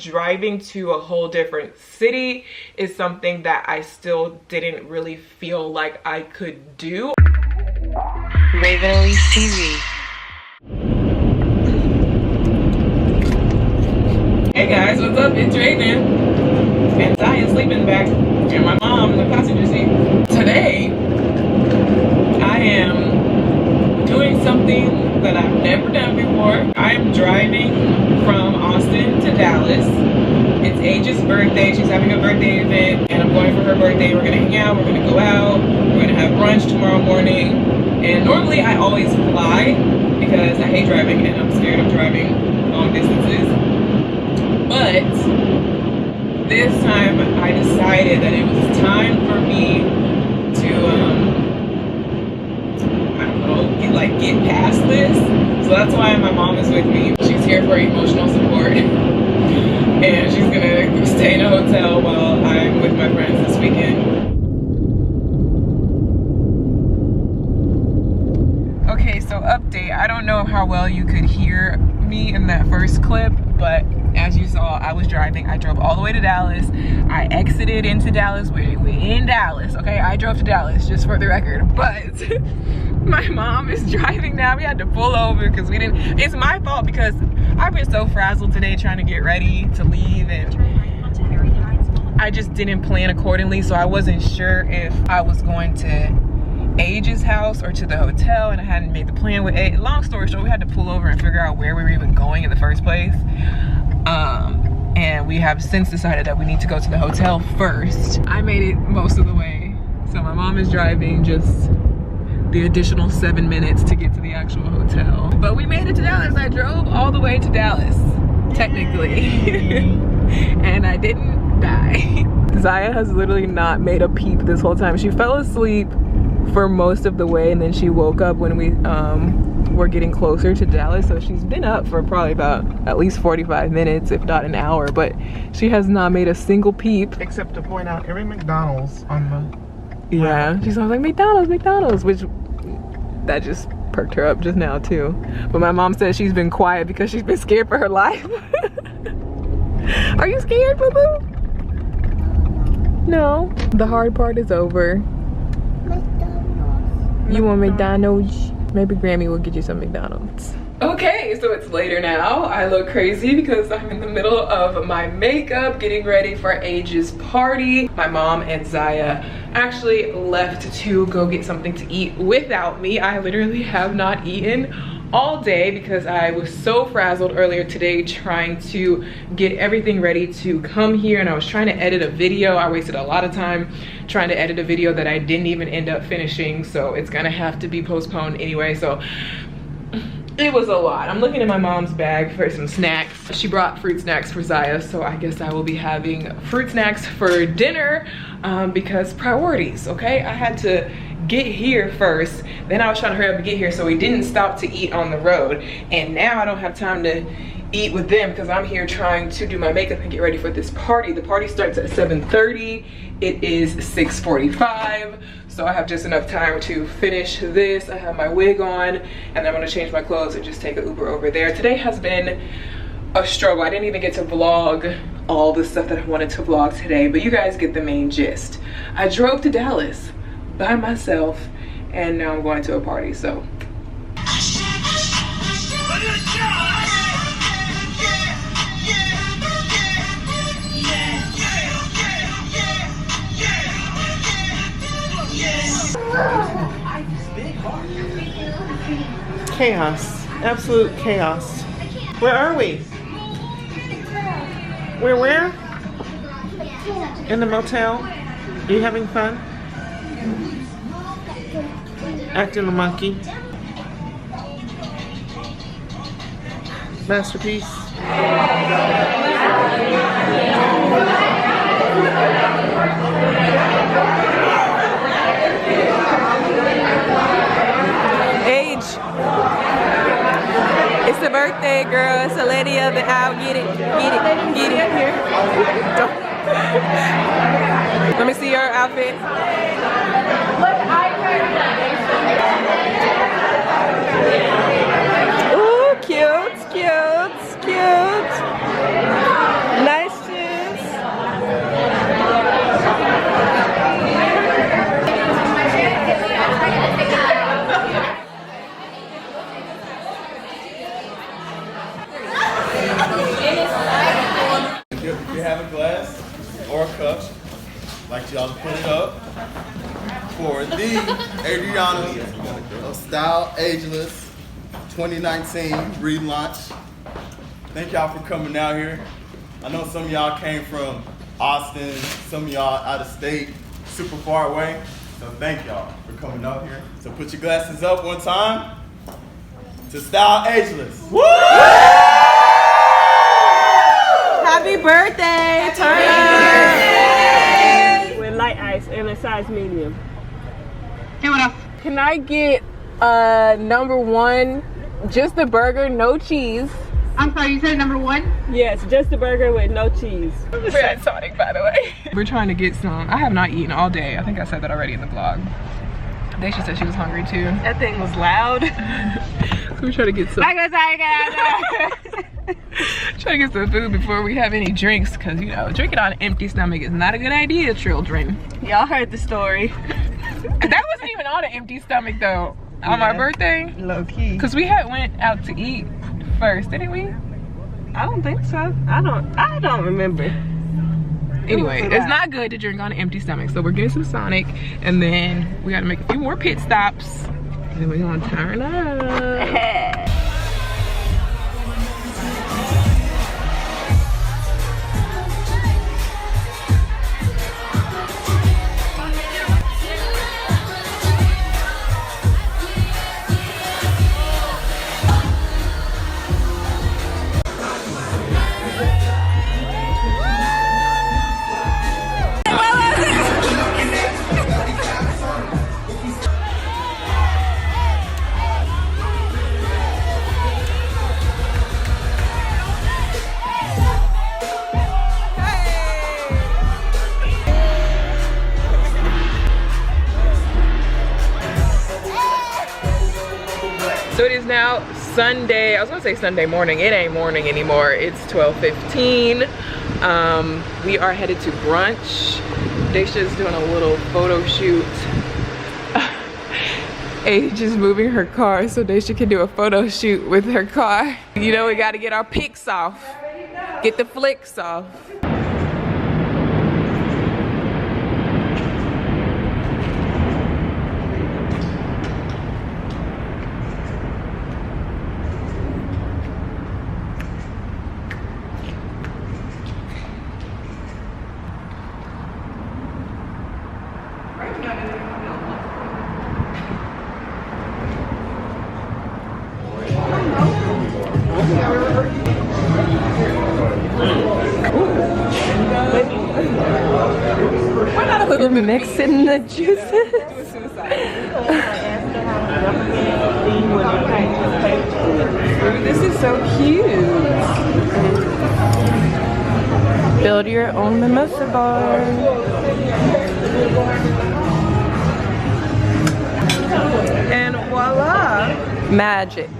driving to a whole different city is something that I still didn't really feel like I could do. Raven Elyse TV. Hey guys, what's up? It's Raven. And Ziya's sleeping back. And my mom in the passenger seat. Today, I am doing something that I've never done before. I am driving from Austin to Dallas. It's Age's birthday. She's having a birthday event, and I'm going for her birthday. We're gonna hang out, we're gonna go out, we're gonna have brunch tomorrow morning. And normally I always fly because I hate driving and I'm scared of driving long distances. But this time I decided that it was time for me to get past this. So that's why my mom is with me. She's here for emotional support. And she's gonna stay in a hotel while I'm with my friends this weekend. Okay, so update. I don't know how well you could hear me in that first clip, but as you saw, I was driving. I drove all the way to Dallas. I exited into Dallas. We're in Dallas, okay? I drove to Dallas, just for the record. But my mom is driving now. We had to pull over because we didn't. It's my fault because I've been so frazzled today trying to get ready to leave, and I just didn't plan accordingly. So I wasn't sure if I was going to Age's house or to the hotel, and I hadn't made the plan with Age. Long story short, we had to pull over and figure out where we were even going in the first place. And we have since decided that we need to go to the hotel first. I made it most of the way. So my mom is driving just the additional 7 minutes to get to the actual hotel. But we made it to Dallas. I drove all the way to Dallas, technically. And I didn't die. Ziya has literally not made a peep this whole time. She fell asleep for most of the way, and then she woke up when we were getting closer to Dallas. So she's been up for probably about at least 45 minutes, if not an hour, but she has not made a single peep. Except to point out every McDonald's on the... Yeah, she's always like, McDonald's, which that just perked her up just now too. But my mom says she's been quiet because she's been scared for her life. Are you scared, boo-boo? No. The hard part is over. McDonald's. You want McDonald's? Maybe Grammy will get you some McDonald's. Okay, so it's later now. I look crazy because I'm in the middle of my makeup, getting ready for Age's party. My mom and Ziya actually left to go get something to eat without me. I literally have not eaten all day because I was so frazzled earlier today trying to get everything ready to come here, and I was trying to edit a video. I wasted a lot of time trying to edit a video that I didn't even end up finishing, so it's gonna have to be postponed anyway. So it was a lot. I'm looking in my mom's bag for some snacks. She brought fruit snacks for Ziya, so I guess I will be having fruit snacks for dinner because priorities, okay? I had to get here first, then I was trying to hurry up and get here so we didn't stop to eat on the road, and now I don't have time to eat with them because I'm here trying to do my makeup and get ready for this party. The party starts at 7:30. It is 6:45, so I have just enough time to finish this. I have my wig on, and I'm gonna change my clothes and just take an Uber over there. Today has been a struggle. I didn't even get to vlog all the stuff that I wanted to vlog today, but you guys get the main gist. I drove to Dallas by myself, and now I'm going to a party, so. Chaos. Absolute chaos. Where are we? We're where? In the motel? Are you having fun? Acting a monkey. Masterpiece. Age. It's the birthday, girl. It's the lady of the hour. Get it, get it, get it. Here. Let me see your outfit. Ooh, cute, cute, cute. Nice. get y'all to put it up for the Adriana of Style Ageless 2019 relaunch. Thank y'all for coming out here. I know some of y'all came from Austin, some of y'all out of state, super far away. So thank y'all for coming out here. So put your glasses up one time to Style Ageless. Woo! Happy birthday, turn up! With light ice and a size medium. Hey, what else? Can I get number one, just the burger, no cheese? I'm sorry, you said number one? Yes, just the burger with no cheese. We're at Sonic, by the way. We're trying to get some. I have not eaten all day. I think I said that already in the vlog. Daisha said she was hungry too. That thing was loud. So we're trying to get some. Trying to get some food before we have any drinks, because you know, drinking on an empty stomach is not a good idea, children. Y'all heard the story. That wasn't even on an empty stomach though. On my birthday. Low key. Because we went out to eat first, didn't we? I don't think so. I don't remember. Anyway, it's not good to drink on an empty stomach, so we're getting some Sonic, and then we gotta make a few more pit stops, and then we're gonna turn up. So it is now Sunday. I was gonna say Sunday morning. It ain't morning anymore. It's 12:15. We are headed to brunch. Daisha's doing a little photo shoot. Age is moving her car so Daisha can do a photo shoot with her car. You know, we gotta get our pics off. Get the flicks off. We're mixing the juices. This is so cute. Build your own mimosa bar. And voila! Magic.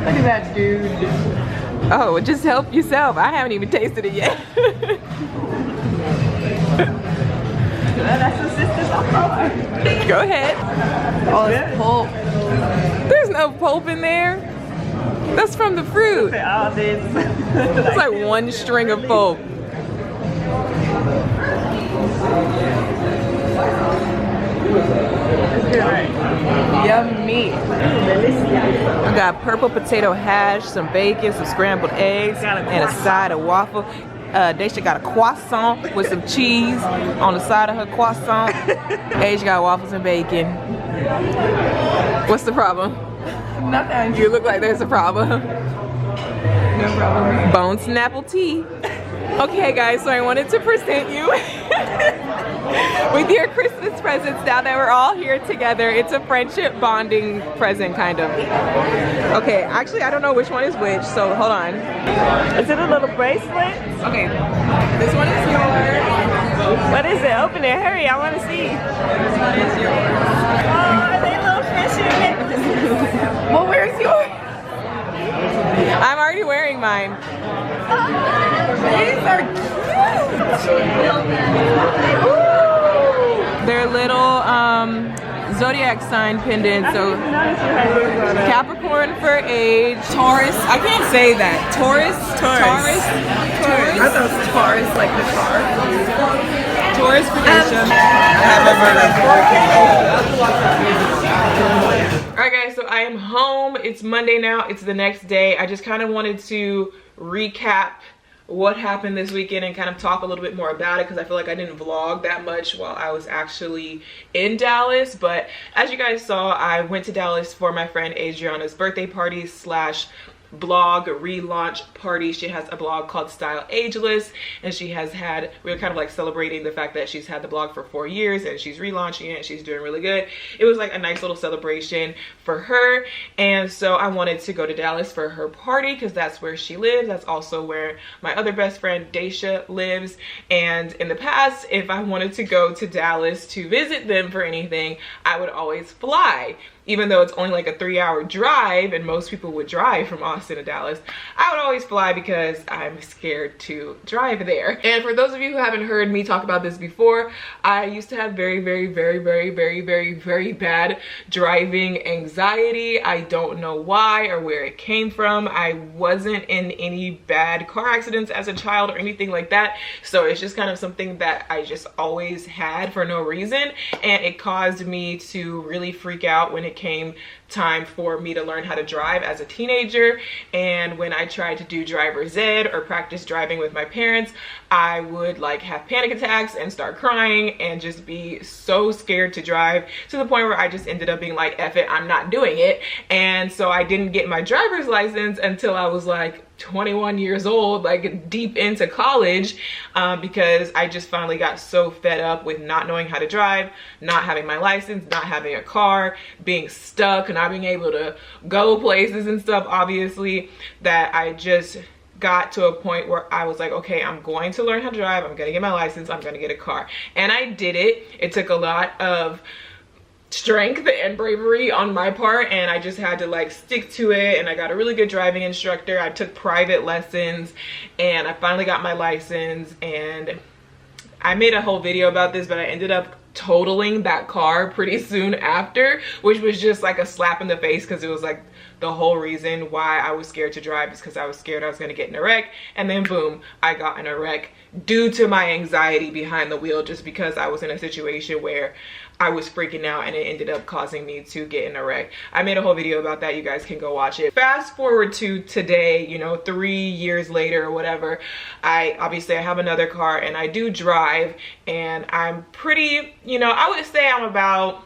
Look at that dude. Oh, just help yourself. I haven't even tasted it yet. That's the sisters on fire. Go ahead. Oh, it's pulp. There's no pulp in there. That's from the fruit. It's like one string of pulp. Yummy. I got purple potato hash, some bacon, some scrambled eggs, and a side of waffle. Daisha got a croissant with some cheese on the side of her croissant. Asia got waffles and bacon. What's the problem? Nothing. You look like there's a problem. No problem. Bone snapple tea. Okay guys, so I wanted to present you with your Christmas presents now that we're all here together. It's a friendship bonding present, kind of. Okay, actually I don't know which one is which, so hold on. Is it a little bracelet? Okay, this one is yours. What is it? Open it, hurry, I want to see. This one is yours. Oh, are they little fishes? Well, where's yours? I'm already wearing mine. These are cute. Ooh. They're little zodiac sign pendant. So Capricorn for age, Taurus. I can't say that. Taurus. Taurus. I thought it was Taurus, like the car. Taurus for Keisha. Alright guys, so I am home. It's Monday now. It's the next day. I just kind of wanted to recap what happened this weekend and kind of talk a little bit more about it, because I feel like I didn't vlog that much while I was actually in Dallas. But as you guys saw, I went to Dallas for my friend Adriana's birthday party slash blog relaunch party. She has a blog called Style Ageless, and she has had, we were kind of like celebrating the fact that she's had the blog for 4 years and she's relaunching it and she's doing really good. It was like a nice little celebration for her, and so I wanted to go to Dallas for her party because that's where she lives. That's also where my other best friend Daisha lives, and in the past, if I wanted to go to Dallas to visit them for anything, I would always fly. Even though it's only like a 3-hour drive and most people would drive from Austin to Dallas, I would always fly because I'm scared to drive there. And for those of you who haven't heard me talk about this before, I used to have very bad driving anxiety. I don't know why or where it came from. I wasn't in any bad car accidents as a child or anything like that. So it's just kind of something that I just always had for no reason. And it caused me to really freak out when it came time for me to learn how to drive as a teenager. And when I tried to do driver's ed or practice driving with my parents, I would like have panic attacks and start crying and just be so scared to drive, to the point where I just ended up being like, F it, I'm not doing it. And so I didn't get my driver's license until I was like 21 years old, like deep into college, because I just finally got so fed up with not knowing how to drive, not having my license, not having a car, being stuck, not being able to go places and stuff, obviously, that I just got to a point where I was like, okay, I'm going to learn how to drive, I'm gonna get my license, I'm gonna get a car. And I did it. It took a lot of strength and bravery on my part, and I just had to like stick to it, and I got a really good driving instructor. I took private lessons and I finally got my license, and I made a whole video about this, but I ended up totaling that car pretty soon after, which was just like a slap in the face, because it was like the whole reason why I was scared to drive is because I was scared I was going to get in a wreck, and then boom, I got in a wreck due to my anxiety behind the wheel, just because I was in a situation where I was freaking out and it ended up causing me to get in a wreck. I made a whole video about that. You guys can go watch it. Fast forward to today, you know, 3 years later or whatever, I have another car and I do drive, and I'm pretty, you know, I would say I'm about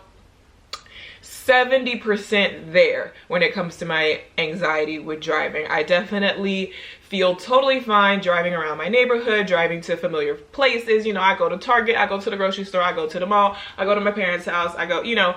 70% there when it comes to my anxiety with driving. I definitely feel totally fine driving around my neighborhood, driving to familiar places. You know, I go to Target, I go to the grocery store, I go to the mall, I go to my parents' house, I go, you know,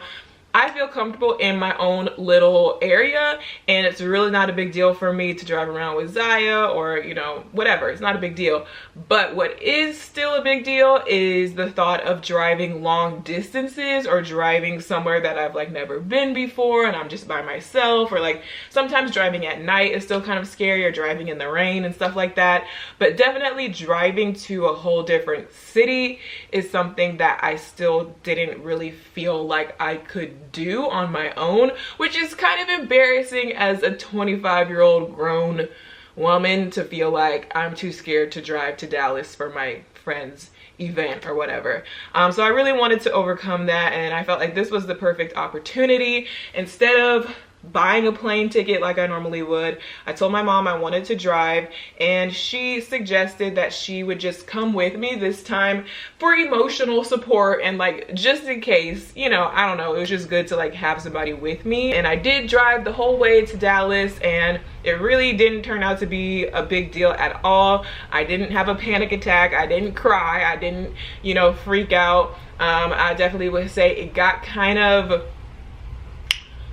I feel comfortable in my own little area, and it's really not a big deal for me to drive around with Ziya or, you know, whatever. It's not a big deal. But what is still a big deal is the thought of driving long distances or driving somewhere that I've like never been before and I'm just by myself, or like sometimes driving at night is still kind of scary, or driving in the rain and stuff like that. But definitely driving to a whole different city is something that I still didn't really feel like I could do on my own, which is kind of embarrassing as a 25-year-old grown woman to feel like I'm too scared to drive to Dallas for my friend's event or whatever. So I really wanted to overcome that, and I felt like this was the perfect opportunity. Instead of buying a plane ticket like I normally would, I told my mom I wanted to drive, and she suggested that she would just come with me this time for emotional support, and like just in case, you know, I don't know, it was just good to like have somebody with me. And I did drive the whole way to Dallas, and it really didn't turn out to be a big deal at all. I didn't have a panic attack, I didn't cry, I didn't, you know, freak out. I definitely would say it got kind of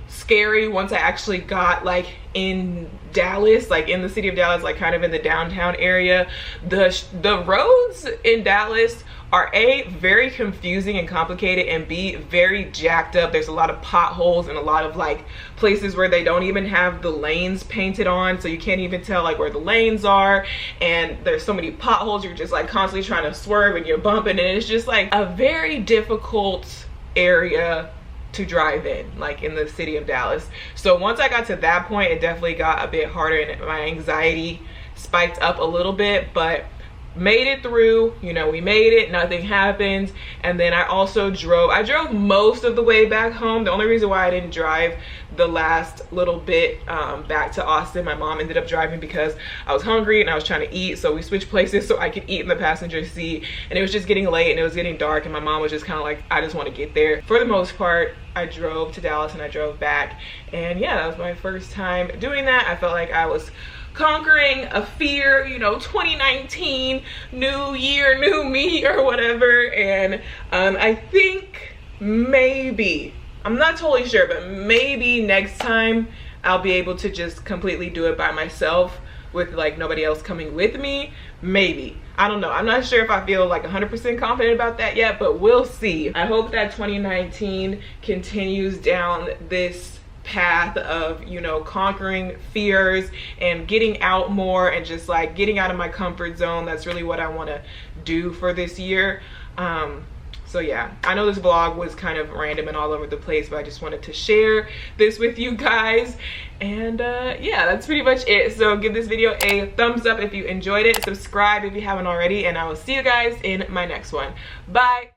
scary once I actually got like in Dallas, like in the city of Dallas, like kind of in the downtown area. The roads in Dallas are A, very confusing and complicated, and B, very jacked up. There's a lot of potholes and a lot of like places where they don't even have the lanes painted on, so you can't even tell like where the lanes are, and there's so many potholes, you're just like constantly trying to swerve and you're bumping, and it's just like a very difficult area to drive in, like in the city of Dallas. So once I got to that point, it definitely got a bit harder and my anxiety spiked up a little bit, but made it through. You know, we made it, nothing happened. And then I also drove most of the way back home. The only reason why I didn't drive the last little bit back to Austin, my mom ended up driving because I was hungry and I was trying to eat, so we switched places so I could eat in the passenger seat. And it was just getting late and it was getting dark, and my mom was just kind of like, I just want to get there. For the most part, I drove to Dallas and I drove back, and yeah, that was my first time doing that. I felt like I was conquering a fear, you know, 2019, new year, new me or whatever. And I think maybe, I'm not totally sure, but maybe next time I'll be able to just completely do it by myself with like nobody else coming with me. Maybe, I don't know. I'm not sure if I feel like 100% confident about that yet, but we'll see. I hope that 2019 continues down this path of, you know, conquering fears and getting out more and just like getting out of my comfort zone. That's really what I want to do for this year. So yeah, I know this vlog was kind of random and all over the place, but I just wanted to share this with you guys. And yeah, that's pretty much it. So give this video a thumbs up if you enjoyed it, subscribe if you haven't already, and I will see you guys in my next one. Bye.